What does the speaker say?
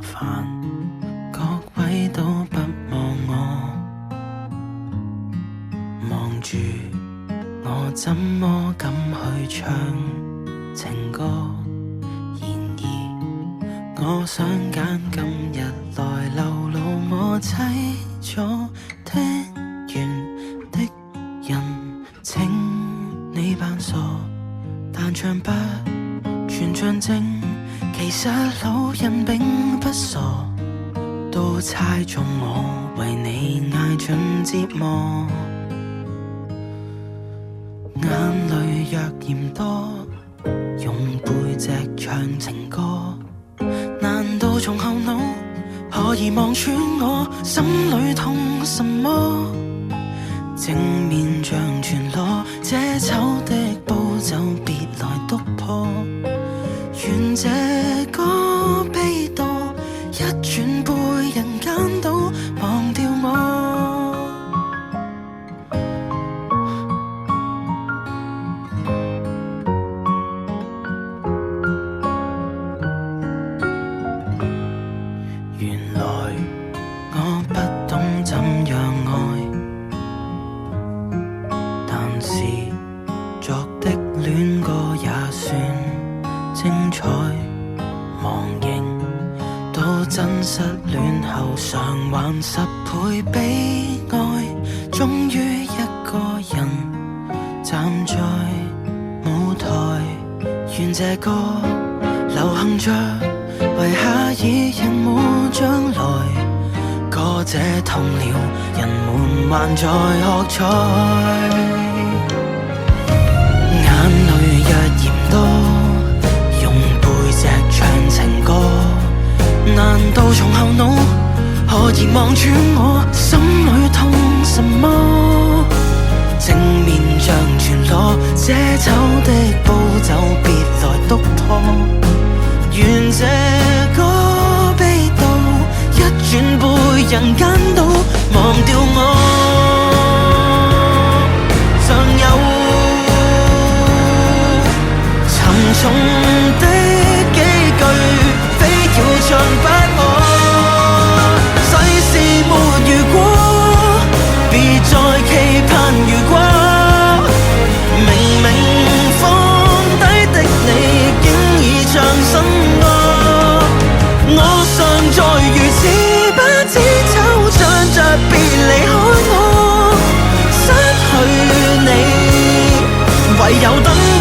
煩，各位都不望我，望住我怎麼敢去唱情歌？然而我想揀今日來流露我凄楚的願的人，請你扮傻，但唱不全像正。其實老人並不傻，都猜中我為你捱盡折磨。眼淚若嫌多，用背脊唱情歌，難道從後腦可以望穿我心裏痛什麼？正面像全裸，這醜的步驟別來督破。願這歌悲到一轉背人間都忘掉我。原來我不懂怎樣愛，但是作的戀歌也算精彩，忘形到真失戀後償還10倍悲哀。終於一個人站在舞台，願這歌流行着，為下一人沒將來。歌這痛了，人們還在喝彩。眼淚若嫌多，用背脊唱情歌，難道從後腦可以望穿我心裏痛什麼？正面像全裸，這醜的步驟別來督破。願這歌悲到一轉背人間都忘掉我。尚有沉重的幾句，非要唱不可。世事沒如果，別再期盼如果。明明放低的你，竟已唱新歌。我尚在如此不知惆悵着別離開我，失去你，唯有等。